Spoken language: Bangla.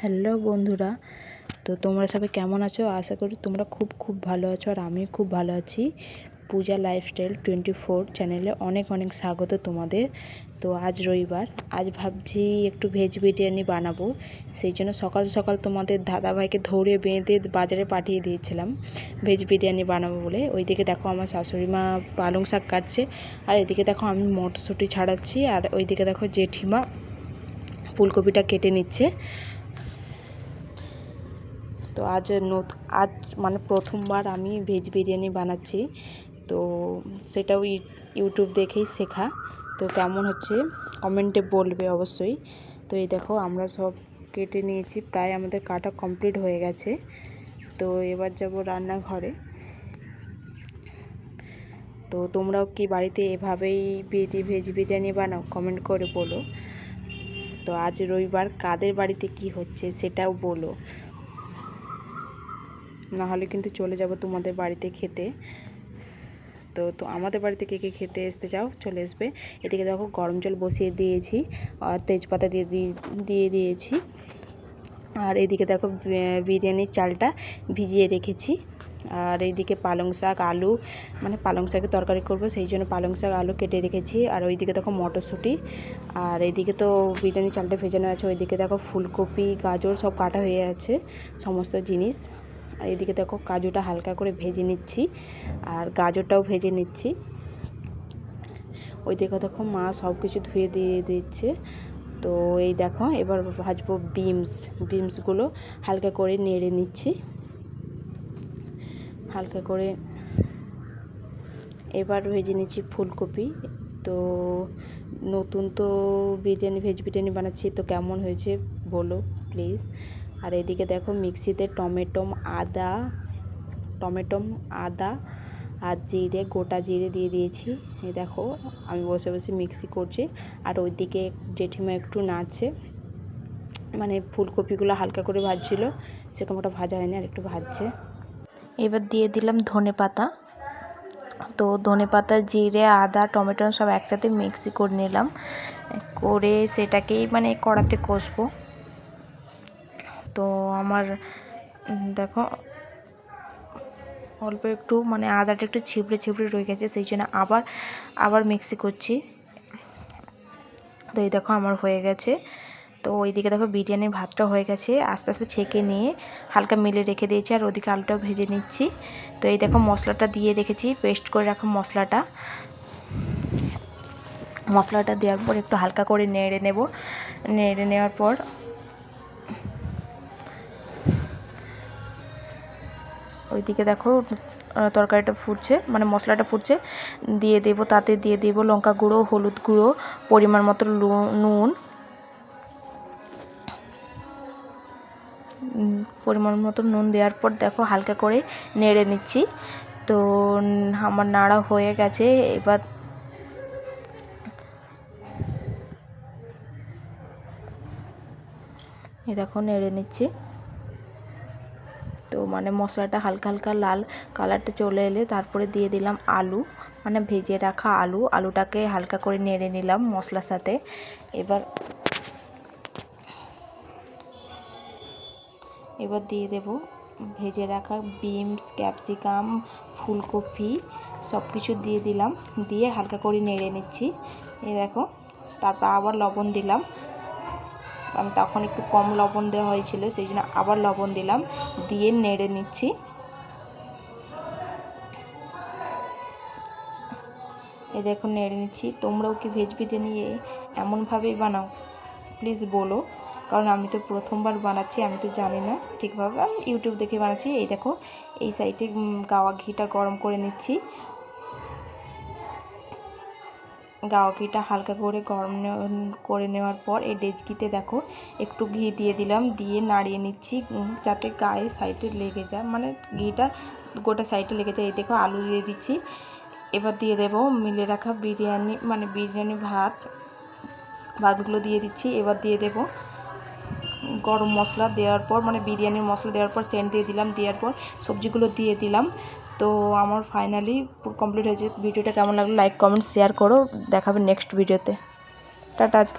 হ্যালো বন্ধুরা, তো তোমরা সবাই কেমন আছো? আশা করি তোমরা খুব ভালো আছো, আর আমি খুব ভালো আছি। পূজা লাইফস্টাইল 24 চ্যানেলে অনেক স্বাগত তোমাদের। তো আজ রবিবার, আজ ভাবছি একটু ভেজ বিরিয়ানি বানাবো। সেই জন্য সকাল সকাল তোমাদের দাদাভাইকে ধরে বেঁধে বাজারে পাঠিয়ে দিয়েছিলাম ভেজ বিরিয়ানি বানাবো বলে। ওইদিকে দেখো আমার শাশুড়ি মা পালং শাক কাটছে, আর এদিকে দেখো আমি মটরশুঁটি ছাড়াচ্ছি, আর ওইদিকে দেখো জেঠিমা ফুলকপিটা কেটে নিচ্ছে। তো আজ মানে প্রথমবার আমি ভেজ বিরিয়ানি বানাচ্ছি, তো সেটাও ইউটিউব দেখেই শেখা। তো কেমন হচ্ছে কমেন্টে বলবে অবশ্যই। তো এই দেখো আমরা সব কেটে নিয়েছি, প্রায় আমাদের কাটা কমপ্লিট হয়ে গেছে। তো এবার যাব রান্নাঘরে। তো তোমরাও কি বাড়িতে এভাবেই ভেজ বিরিয়ানি বানাও? কমেন্ট করে বলো। তো আজ রবিবার কাদের বাড়িতে কি হচ্ছে সেটাও বলো, না হলে কিন্তু চলে যাব তোমাদের বাড়িতে খেতে। তো আমাদের বাড়িতে কে খেতে আসতে চাও চলে আসবে। এদিকে দেখো গরম জল বসিয়ে দিয়েছি, আর তেজপাতা দিয়ে দিয়েছি। আর এইদিকে দেখো বিরিয়ানির চালটা ভিজিয়ে রেখেছি। আর এইদিকে পালং শাক আলু, মানে পালং শাকের তরকারি করব, সেই জন্য পালং শাক আলু কেটে রেখেছি। আর ওইদিকে দেখো মটরশুঁটি, আর এইদিকে তো বিরিয়ানি চালটা ভেজানো আছে। ওইদিকে দেখো ফুলকপি গাজর সব কাটা হয়ে আছে, সমস্ত জিনিস। আর এদিকে দেখো কাজুটা হালকা করে ভেজে নিচ্ছি, আর গাজরটাও ভেজে নিচ্ছি। ওই দিকে দেখো মা সব কিছু ধুয়ে দিয়ে দিচ্ছে। তো এই দেখো এবার ভাজবো বিমসগুলো হালকা করে নেড়ে নিচ্ছি, হালকা করে। এবার ভেজে নিচ্ছি ফুলকপি। তো নতুন তো ভেজ বিরিয়ানি বানাচ্ছি, তো কেমন হয়েছে বলো প্লিজ। আর এদিকে দেখো মিক্সিতে টমেটো আদা আর জিরে, গোটা জিরে দিয়ে দিয়েছি। এই দেখো আমি বসে বসে মিক্সি করছি, আর ওইদিকে জেঠিমা একটু নাড়ছে, মানে ফুলকপিগুলো হালকা করে ভাজছিল, সেরকম একটা ভাজা হয়নি, আর একটু ভাজছে। এবার দিয়ে দিলাম ধনেপাতা। তো ধনেপাতা জিরে আদা টমেটো সব একসাথে মিক্সি করে নিলাম, করে সেটাকেই মানে কড়াতে কষবো। তো আমার দেখো অল্প একটু মানে আদাটা একটু ছিবড়ে রয়ে গেছে, সেই জন্য আবার মিক্সি করছি। তো এই দেখো আমার হয়ে গেছে। তো ওইদিকে দেখো বিরিয়ানির ভাতটা হয়ে গেছে, আস্তে আস্তে ছেঁকে নিয়ে হালকা মেলে রেখে দিয়েছি, আর ওদিকে আলুটাও ভেজে নিচ্ছি। তো এই দেখো মশলাটা দিয়ে রেখেছি, পেস্ট করে রাখা মশলাটা দেওয়ার পর একটু হালকা করে নেড়ে নেওয়ার পর ওইদিকে দেখো তরকারিটা ফুটছে, মানে মশলাটা ফুটছে, তাতে দিয়ে দেবো লঙ্কা গুঁড়ো, হলুদ গুঁড়ো, পরিমাণ মতো নুন, দেওয়ার পর দেখো হালকা করে নেড়ে নিচ্ছি। তো আমার নাড়া হয়ে গেছে। এবার এই দেখো নেড়ে নিচ্ছি। তো মানে মশলাটা হালকা লাল কালারটা চলে এলে তারপরে দিয়ে দিলাম আলু, মানে ভেজে রাখা আলুটাকে হালকা করে নেড়ে নিলাম মশলার সাথে। এবার দিয়ে দেব ভেজে রাখা বিনস, ক্যাপসিকাম, ফুলকপি সব কিছু দিয়ে দিলাম, দিয়ে হালকা করে নেড়ে নিচ্ছি। এই দেখো তারপর আবার লবণ দিলাম, আমি তখন একটু কম লবণ দেওয়া হয়েছিল, সেই জন্য আবার লবণ দিলাম, দিয়ে নেড়ে নিচ্ছি। এই দেখো নেড়ে নিচ্ছি। তোমরাও কি ভেজ বিরিয়ানি এমনভাবেই বানাও? প্লিজ বলো, কারণ আমি তো প্রথমবার বানাচ্ছি, আমি তো জানি না ঠিকভাবে, আমি ইউটিউব দেখে বানাচ্ছি। এই দেখো এই সাইডে গাওয়া ঘিটা গরম করে নিচ্ছি, গাওয়া ঘিটা হালকা করে গরম করে নেওয়ার পর এই ডেচকিতে দেখো একটু ঘি দিয়ে দিলাম, দিয়ে নাড়িয়ে নিচ্ছি যাতে গায়ে সাইডে লেগে যায়, মানে ঘিটা গোটা সাইডে লেগে যায়। এই দেখো আলু দিয়ে দিচ্ছি। এবার দিয়ে দেবো মিলে রাখা বিরিয়ানি ভাতগুলো দিয়ে দিচ্ছি। এবার দিয়ে দেবো গরম মশলা দেওয়ার পর, মানে বিরিয়ানির মশলা দেওয়ার পর সেন্ট দিয়ে দিলাম, দেওয়ার পর সবজিগুলো দিয়ে দিলাম। তো আমার ফাইনালি কমপ্লিট হয়েছে। ভিডিওটা কেমন লাগলো লাইক কমেন্ট শেয়ার করো, দেখাবে নেক্সট ভিডিওতে। টাটা আজকে।